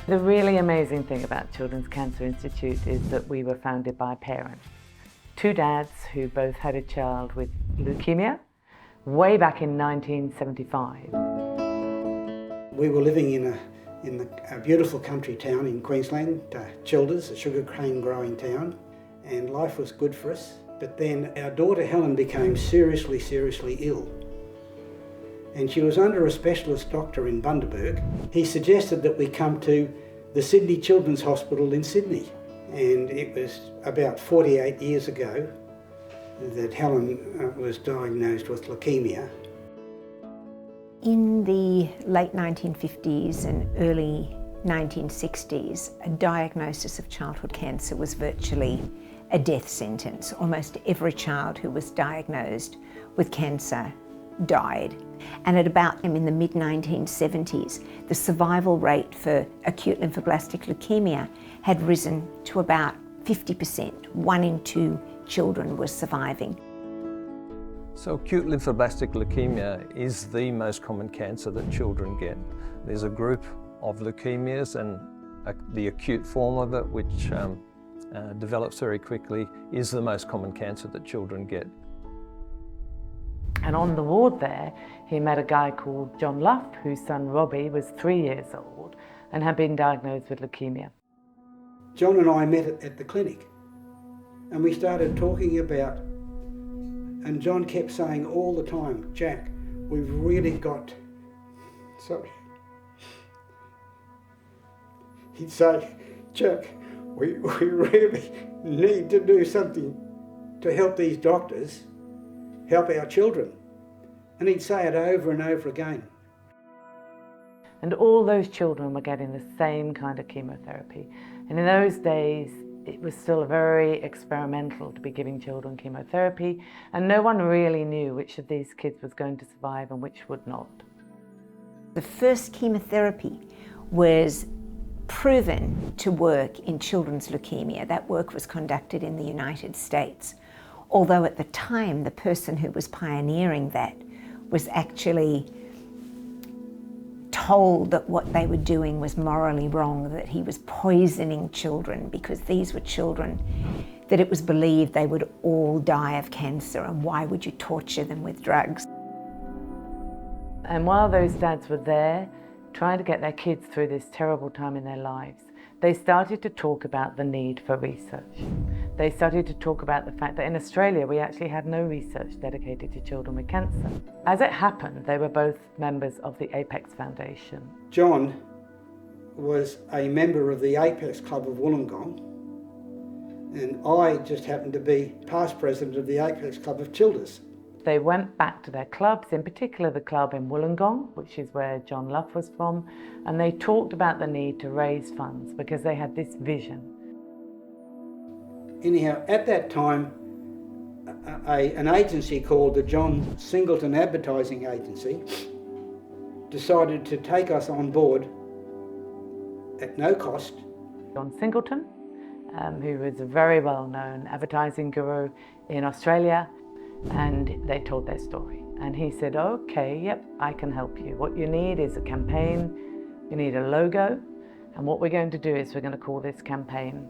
The really amazing thing about Children's Cancer Institute is that we were founded by parents. Two dads who both had a child with leukemia way back in 1975. We were living in a beautiful country town in Queensland, Childers, a sugarcane growing town, and life was good for us. But then our daughter Helen became seriously ill. And she was under a specialist doctor in Bundaberg. He suggested that we come to the Sydney Children's Hospital in Sydney. And it was about 48 years ago that Helen was diagnosed with leukemia. In the late 1950s and early 1960s, a diagnosis of childhood cancer was virtually a death sentence. Almost every child who was diagnosed with cancer died. And at about in the mid-1970s, the survival rate for acute lymphoblastic leukemia had risen to about 50%. 1 in 2 children were surviving. So acute lymphoblastic leukemia is the most common cancer that children get. There's a group of leukemias, and the acute form of it, which develops very quickly, is the most common cancer that children get. And on the ward there, he met a guy called John Luff, whose son Robbie was 3 years old and had been diagnosed with leukemia. John and I met at the clinic, and we started talking about, and John kept saying all the time, "Jack, we've really got," sorry. He'd say, "Jack, we really need to do something to help these doctors help our children." And he'd say it over and over again. And all those children were getting the same kind of chemotherapy. And in those days, it was still very experimental to be giving children chemotherapy, and no one really knew which of these kids was going to survive and which would not. The first chemotherapy was proven to work in children's leukemia. That work was conducted in the United States. Although at the time, the person who was pioneering that was actually told that what they were doing was morally wrong, that he was poisoning children because these were children that it was believed they would all die of cancer, and why would you torture them with drugs? And while those dads were there, trying to get their kids through this terrible time in their lives, they started to talk about the need for research. They started to talk about the fact that in Australia we actually had no research dedicated to children with cancer. As it happened, they were both members of the Apex Foundation. John was a member of the Apex Club of Wollongong, and I just happened to be past president of the Apex Club of Childers. They went back to their clubs, in particular the club in Wollongong, which is where John Luff was from, and they talked about the need to raise funds because they had this vision. Anyhow, at that time, an agency called the John Singleton Advertising Agency decided to take us on board at no cost. John Singleton, who was a very well-known advertising guru in Australia, and they told their story. And he said, "Okay, yep, I can help you. What you need is a campaign, you need a logo, and what we're going to do is we're going to call this campaign,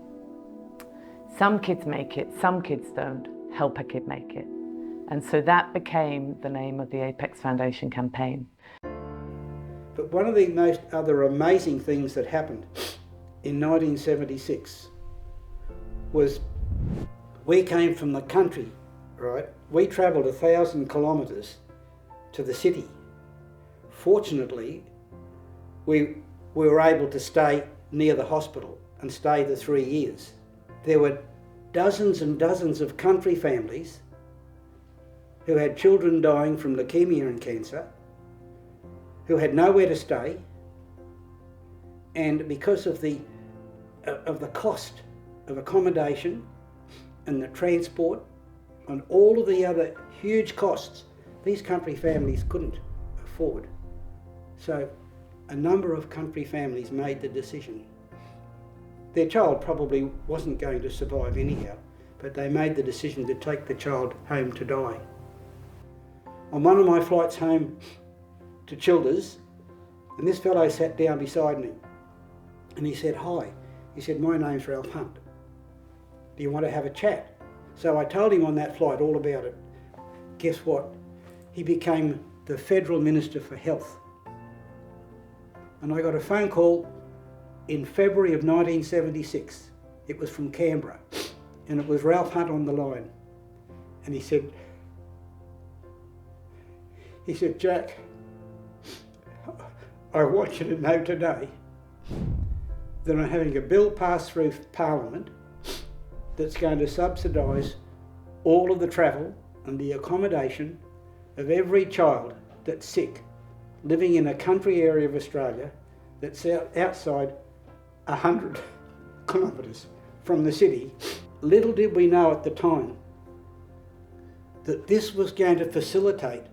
Some Kids Make It, Some Kids Don't, Help a Kid Make It." And so that became the name of the Apex Foundation campaign. But one of the most other amazing things that happened in 1976 was we came from the country, right? We travelled 1,000 kilometres to the city. Fortunately, we were able to stay near the hospital and stay the 3 years. There were dozens and dozens of country families who had children dying from leukemia and cancer, who had nowhere to stay, and because of the cost of accommodation and the transport and all of the other huge costs, these country families couldn't afford. So a number of country families made the decision. Their child probably wasn't going to survive anyhow, but they made the decision to take the child home to die. On one of my flights home to Childers, and this fellow sat down beside me, And he said, "Hi." He said, "My name's Ralph Hunt. Do you want to have a chat?" So I told him on that flight all about it. Guess what? He became the Federal Minister for Health. And I got a phone call in February of 1976. It was from Canberra. And it was Ralph Hunt on the line. And he said, "Jack, I want you to know today that I'm having a bill passed through Parliament that's going to subsidise all of the travel and the accommodation of every child that's sick, living in a country area of Australia that's outside 100 kilometres from the city." Little did we know at the time that this was going to facilitate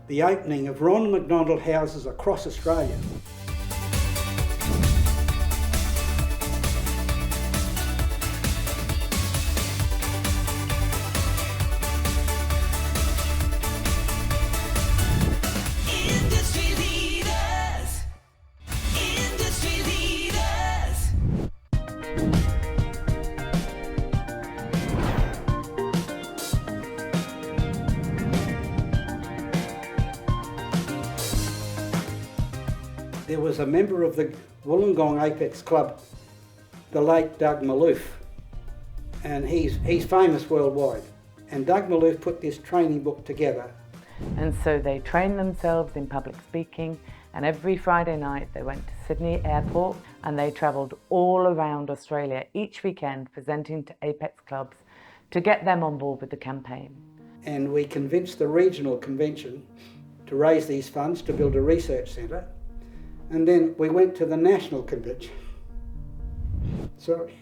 the opening of Ronald McDonald houses across Australia. There was a member of the Wollongong Apex Club, the late Doug Maloof, and he's famous worldwide. And Doug Maloof put this training book together. And so they trained themselves in public speaking, and every Friday night they went to Sydney Airport and they travelled all around Australia each weekend presenting to Apex clubs to get them on board with the campaign. And we convinced the regional convention to raise these funds to build a research centre. And then we went to the national convention. Sorry.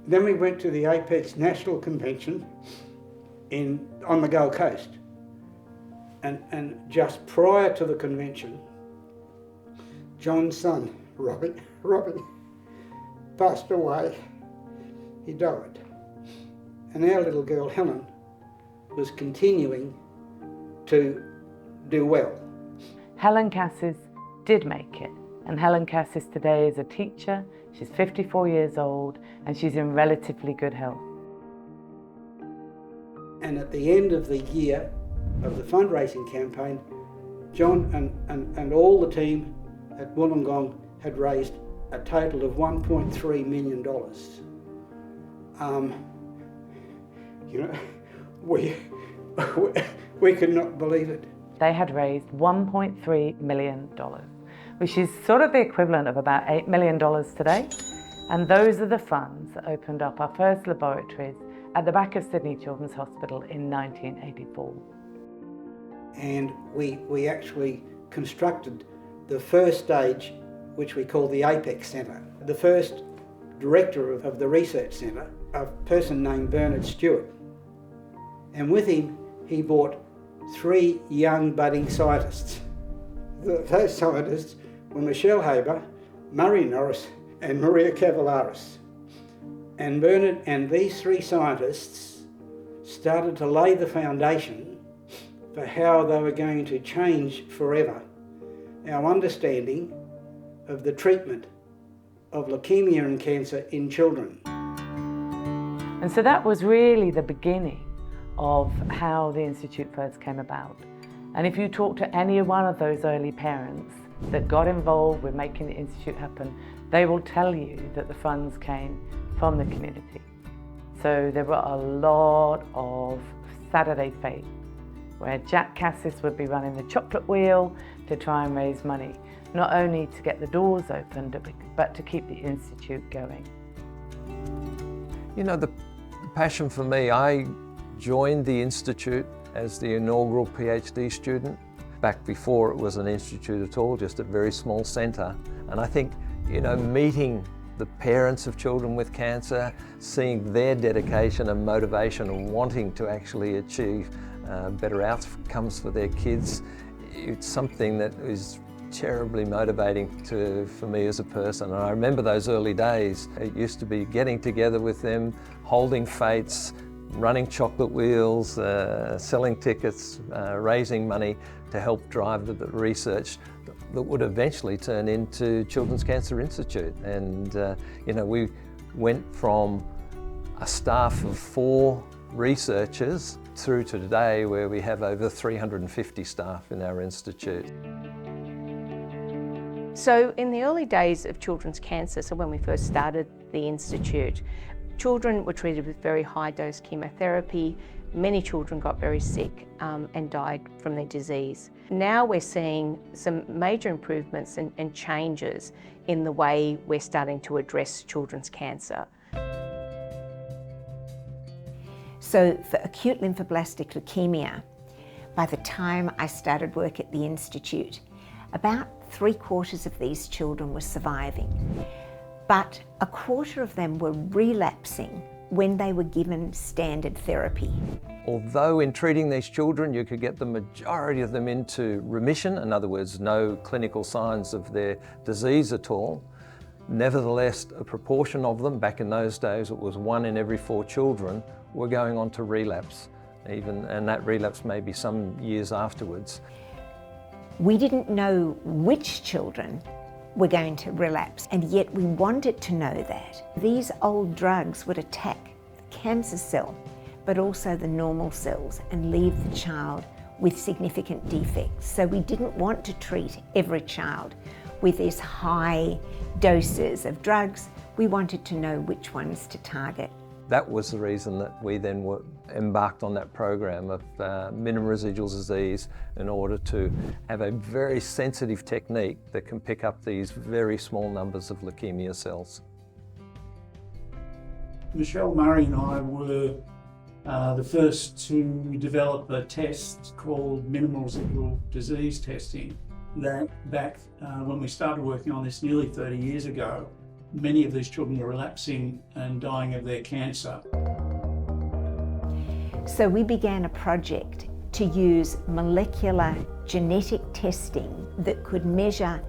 Then we went to the Apex National Convention on the Gold Coast. And just prior to the convention, John's son, Robbie, passed away. He died. And our little girl, Helen, was continuing to do well. Helen Cassis did make it, and Helen Cassis today is a teacher. She's 54 years old and she's in relatively good health. And at the end of the year of the fundraising campaign, John and all the team at Wollongong had raised a total of $1.3 million. You know, we could not believe it. They had raised $1.3 million, which is sort of the equivalent of about $8 million today. And those are the funds that opened up our first laboratories at the back of Sydney Children's Hospital in 1984. And we actually constructed the first stage, which we call the Apex Centre. The first director of the research centre, a person named Bernard Stewart. And with him, he brought 3 young budding scientists. Those scientists were Michelle Haber, Murray Norris and Maria Cavallaris. And Bernard and these 3 scientists started to lay the foundation for how they were going to change forever our understanding of the treatment of leukemia and cancer in children. And so that was really the beginning of how the Institute first came about. And if you talk to any one of those early parents that got involved with making the Institute happen, they will tell you that the funds came from the community. So there were a lot of Saturday Fete, where Jack Cassis would be running the chocolate wheel to try and raise money, not only to get the doors opened, but to keep the Institute going. You know, the passion for me, I joined the Institute as the inaugural PhD student, back before it was an institute at all, just a very small centre. And I think, you know, meeting the parents of children with cancer, seeing their dedication and motivation and wanting to actually achieve better outcomes for their kids, it's something that is terribly motivating for me as a person. And I remember those early days. It used to be getting together with them, holding fates, running chocolate wheels, selling tickets, raising money to help drive the research that would eventually turn into Children's Cancer Institute. And we went from a staff of 4 researchers through to today where we have over 350 staff in our institute. So in the early days of children's cancer, so when we first started the institute, children were treated with very high dose chemotherapy. Many children got very sick and died from their disease. Now we're seeing some major improvements and changes in the way we're starting to address children's cancer. So for acute lymphoblastic leukemia, by the time I started work at the Institute, about 3/4 of these children were surviving, but 1/4 of them were relapsing when they were given standard therapy. Although in treating these children you could get the majority of them into remission, in other words, no clinical signs of their disease at all, nevertheless a proportion of them, back in those days it was 1 in every 4 children, were going on to relapse, and that relapse may be some years afterwards. We didn't know which children were going to relapse, and yet we wanted to know that. These old drugs would attack the cancer cell, but also the normal cells, and leave the child with significant defects. So we didn't want to treat every child with these high doses of drugs. We wanted to know which ones to target. That was the reason that we then were embarked on that program of minimum residual disease in order to have a very sensitive technique that can pick up these very small numbers of leukemia cells. Michelle Murray and I were the first to develop a test called minimal residual disease testing. That back when we started working on this nearly 30 years ago, many of these children were relapsing and dying of their cancer. So we began a project to use molecular genetic testing that could measure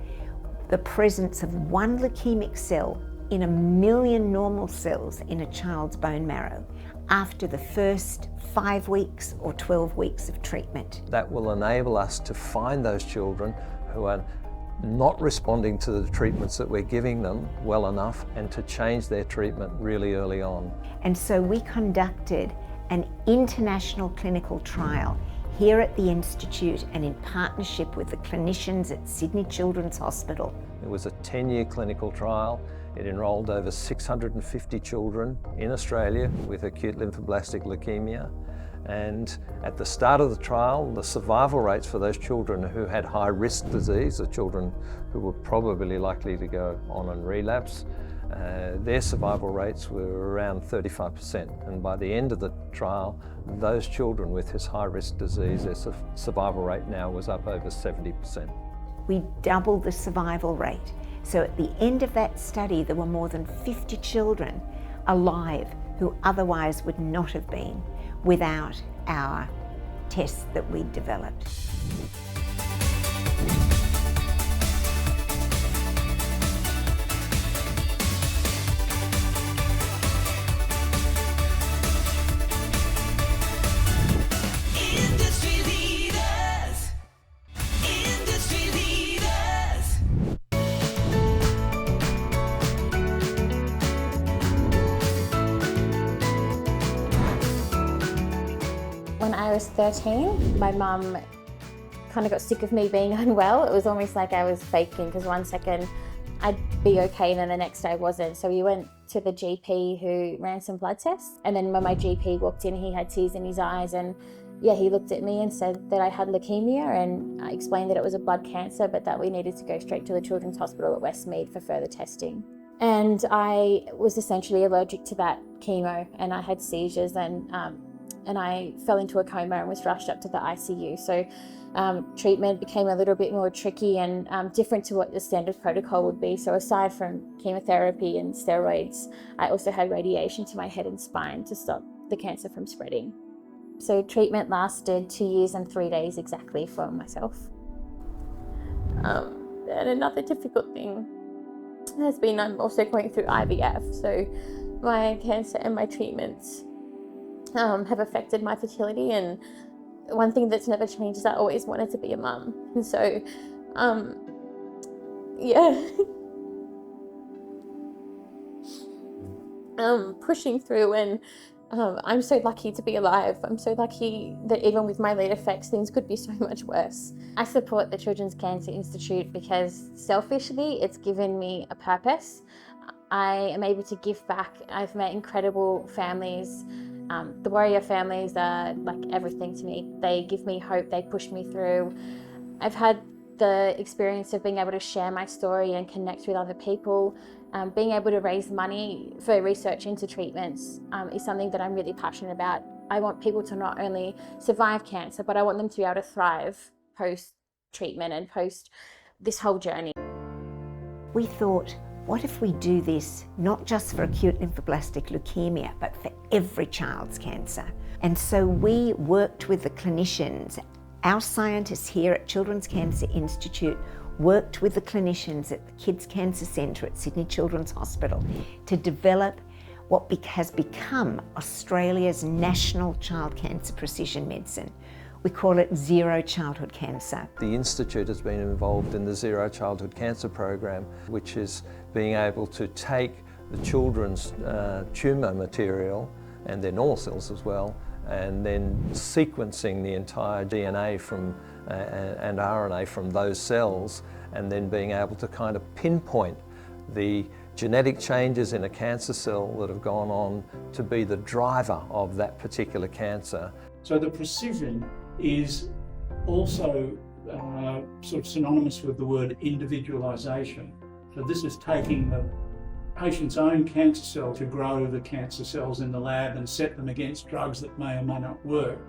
the presence of 1 leukemic cell in 1 million normal cells in a child's bone marrow after the first 5 weeks or 12 weeks of treatment. That will enable us to find those children who are not responding to the treatments that we're giving them well enough, and to change their treatment really early on. And so we conducted an international clinical trial here at the Institute and in partnership with the clinicians at Sydney Children's Hospital. It was a 10-year clinical trial. It enrolled over 650 children in Australia with acute lymphoblastic leukemia. And at the start of the trial, the survival rates for those children who had high-risk disease, the children who were probably likely to go on and relapse, their survival rates were around 35%. And by the end of the trial, those children with this high-risk disease, their survival rate now was up over 70%. We doubled the survival rate. So at the end of that study, there were more than 50 children alive who otherwise would not have been without our tests that we developed. When I was 13, my mum kind of got sick of me being unwell. It was almost like I was faking, because one second I'd be okay and then the next day I wasn't. So we went to the GP who ran some blood tests, and then when my GP walked in, he had tears in his eyes, and yeah, he looked at me and said that I had leukemia, and I explained that it was a blood cancer, but that we needed to go straight to the Children's Hospital at Westmead for further testing. And I was essentially allergic to that chemo, and I had seizures, and I fell into a coma and was rushed up to the ICU. So treatment became a little bit more tricky and different to what the standard protocol would be. So aside from chemotherapy and steroids, I also had radiation to my head and spine to stop the cancer from spreading. So treatment lasted 2 years and 3 days exactly for myself. And another difficult thing has been I'm also going through IVF. So my cancer and my treatments have affected my fertility, and one thing that's never changed is I always wanted to be a mum. And so, yeah. Pushing through, and I'm so lucky to be alive. I'm so lucky that even with my late effects, things could be so much worse. I support the Children's Cancer Institute because selfishly, it's given me a purpose. I am able to give back. I've met incredible families. The warrior families are like everything to me. They give me hope, they push me through. I've had the experience of being able to share my story and connect with other people. Being able to raise money for research into treatments is something that I'm really passionate about. I want people to not only survive cancer, but I want them to be able to thrive post-treatment and post this whole journey. We thought, what if we do this not just for acute lymphoblastic leukemia, but for every child's cancer? And so we worked with the clinicians. Our scientists here at Children's Cancer Institute worked with the clinicians at the Kids Cancer Centre at Sydney Children's Hospital to develop what has become Australia's national child cancer precision medicine. We call it Zero Childhood Cancer. The Institute has been involved in the Zero Childhood Cancer program, which is being able to take the children's tumour material and their normal cells as well, and then sequencing the entire DNA from and RNA from those cells, and then being able to kind of pinpoint the genetic changes in a cancer cell that have gone on to be the driver of that particular cancer. So the precision is also sort of synonymous with the word individualisation. So this is taking the patient's own cancer cell to grow the cancer cells in the lab and set them against drugs that may or may not work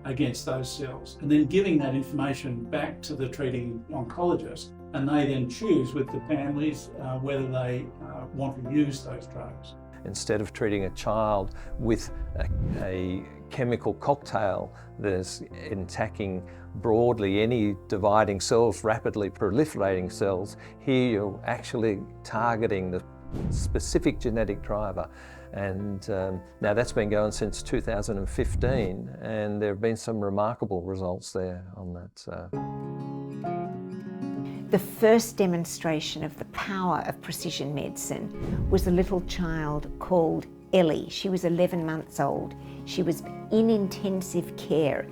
against those cells, and then giving that information back to the treating oncologist, and they then choose with the families whether they want to use those drugs. Instead of treating a child with a chemical cocktail that is attacking broadly any dividing cells, rapidly proliferating cells, here you're actually targeting the specific genetic driver. And now that's been going since 2015, and there have been some remarkable results there on that. The first demonstration of the power of precision medicine was a little child called Ellie. She was 11 months old. She was in intensive care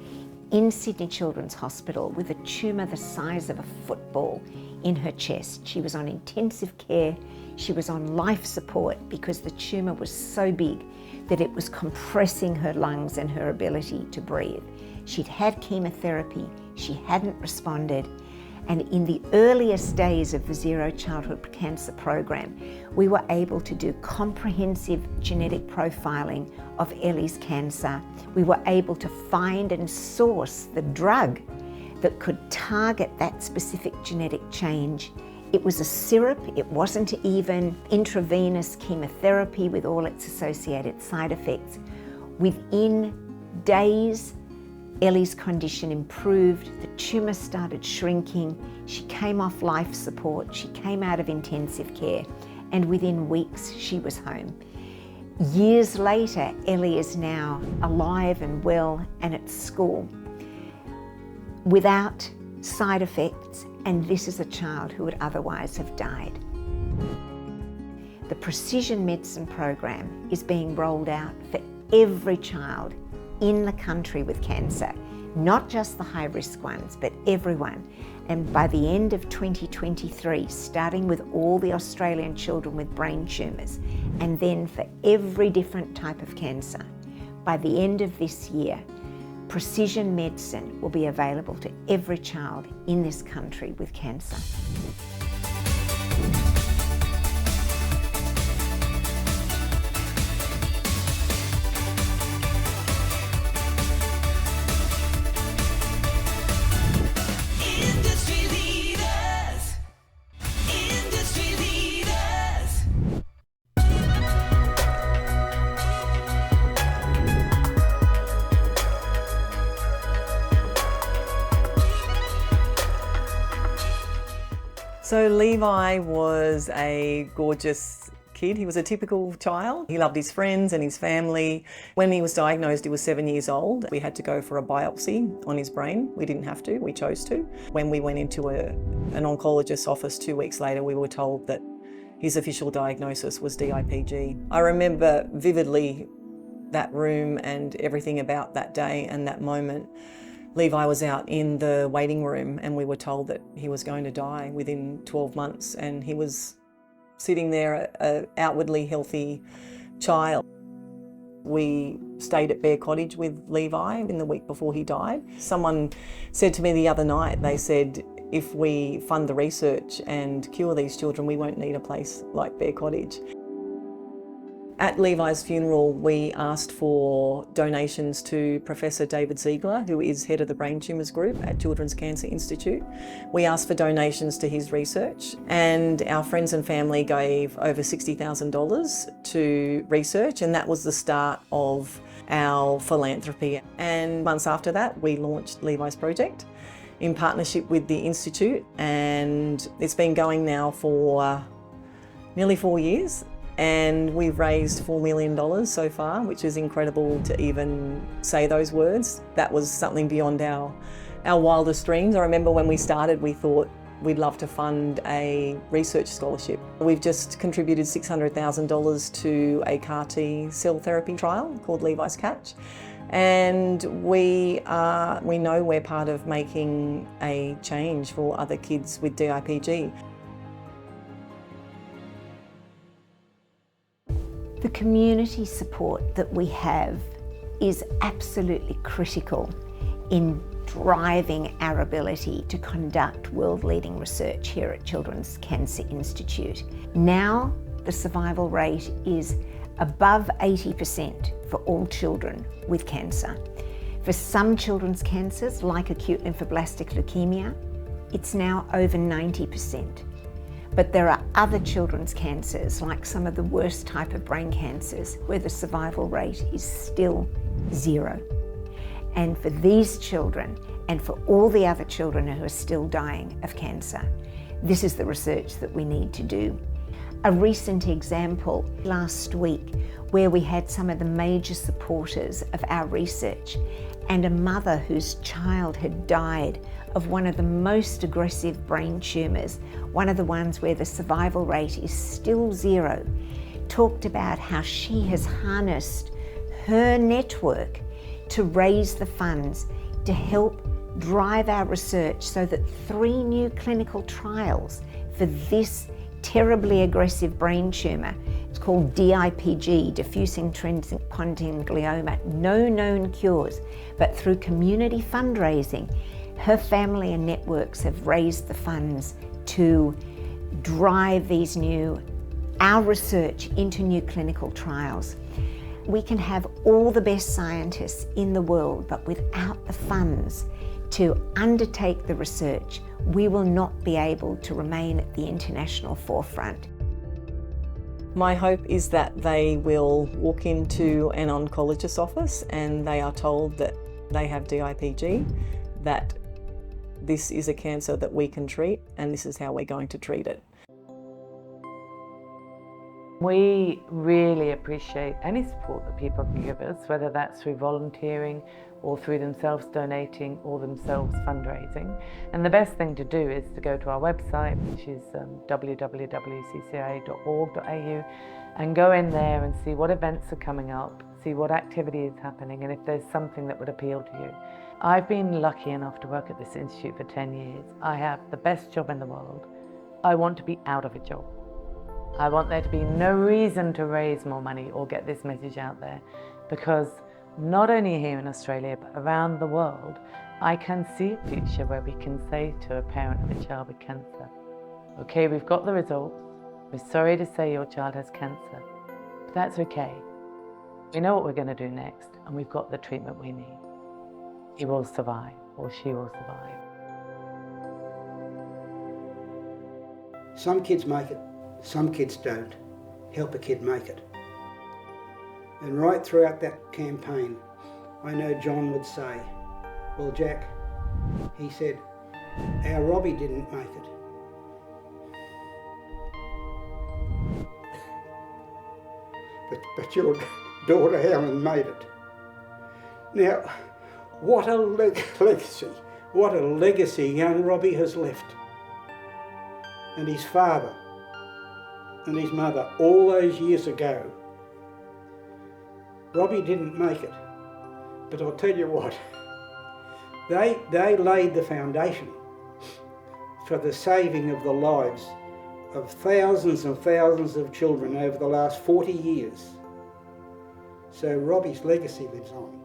in Sydney Children's Hospital with a tumour the size of a football in her chest. She was on intensive care. She was on life support because the tumour was so big that it was compressing her lungs and her ability to breathe. She'd had chemotherapy, she hadn't responded, and in the earliest days of the Zero Childhood Cancer program, we were able to do comprehensive genetic profiling of Ellie's cancer. We were able to find and source the drug that could target that specific genetic change. It was a syrup, it wasn't even intravenous chemotherapy with all its associated side effects. Within days, Ellie's condition improved, the tumour started shrinking, she came off life support, she came out of intensive care, and within weeks she was home. Years later, Ellie is now alive and well and at school without side effects, and this is a child who would otherwise have died. The precision medicine program is being rolled out for every child in the country with cancer, not just the high-risk ones, but everyone. And by the end of 2023, starting with all the Australian children with brain tumours, and then for every different type of cancer, by the end of this year, precision medicine will be available to every child in this country with cancer. So Levi was a gorgeous kid. He was a typical child. He loved his friends and his family. When he was diagnosed, he was 7 years old. We had to go for a biopsy on his brain. We didn't have to, we chose to. When we went into an oncologist's office 2 weeks later, we were told that his official diagnosis was DIPG. I remember vividly that room and everything about that day and that moment. Levi was out in the waiting room and we were told that he was going to die within 12 months, and he was sitting there, an outwardly healthy child. We stayed at Bear Cottage with Levi in the week before he died. Someone said to me the other night, they said, if we fund the research and cure these children, we won't need a place like Bear Cottage. At Levi's funeral, we asked for donations to Professor David Ziegler, who is head of the Brain Tumours Group at Children's Cancer Institute. We asked for donations to his research, and our friends and family gave over $60,000 to research, and that was the start of our philanthropy. And months after that, we launched Levi's project in partnership with the Institute, and it's been going now for nearly 4 years. And we've raised $4 million so far, which is incredible to even say those words. That was something beyond our wildest dreams. I remember when we started, we thought we'd love to fund a research scholarship. We've just contributed $600,000 to a CAR T cell therapy trial called Levi's Catch. And we know we're part of making a change for other kids with DIPG. The community support that we have is absolutely critical in driving our ability to conduct world-leading research here at Children's Cancer Institute. Now, the survival rate is above 80% for all children with cancer. For some children's cancers, like acute lymphoblastic leukemia, it's now over 90%. But there are other children's cancers, like some of the worst type of brain cancers, where the survival rate is still 0. And for these children, and for all the other children who are still dying of cancer, this is the research that we need to do. A recent example last week, where we had some of the major supporters of our research and a mother whose child had died of one of the most aggressive brain tumours, one of the ones where the survival rate is still 0, talked about how she has harnessed her network to raise the funds to help drive our research so that 3 new clinical trials for this terribly aggressive brain tumour, it's called DIPG, diffuse intrinsic pontine glioma, no known cures, but through community fundraising, her family and networks have raised the funds to drive our research into new clinical trials. We can have all the best scientists in the world, but without the funds to undertake the research, we will not be able to remain at the international forefront. My hope is that they will walk into an oncologist's office and they are told that they have DIPG, that this is a cancer that we can treat, and this is how we're going to treat it. We really appreciate any support that people can give us, whether that's through volunteering or through themselves donating or themselves fundraising. And the best thing to do is to go to our website, which is www.ccia.org.au, and go in there and see what events are coming up, see what activity is happening, and if there's something that would appeal to you. I've been lucky enough to work at this institute for 10 years. I have the best job in the world. I want to be out of a job. I want there to be no reason to raise more money or get this message out there, because not only here in Australia, but around the world, I can see a future where we can say to a parent of a child with cancer, okay, we've got the results. We're sorry to say your child has cancer, but that's okay. We know what we're going to do next, and we've got the treatment we need. He will survive, or she will survive. Some kids make it, some kids don't. Help a kid make it. And right throughout that campaign, I know John would say, well, Jack, he said, our Robbie didn't make it. but your daughter Helen made it. Now, what a legacy young Robbie has left. And his father and his mother all those years ago. Robbie didn't make it, but I'll tell you what, they laid the foundation for the saving of the lives of thousands and thousands of children over the last 40 years. So Robbie's legacy lives on.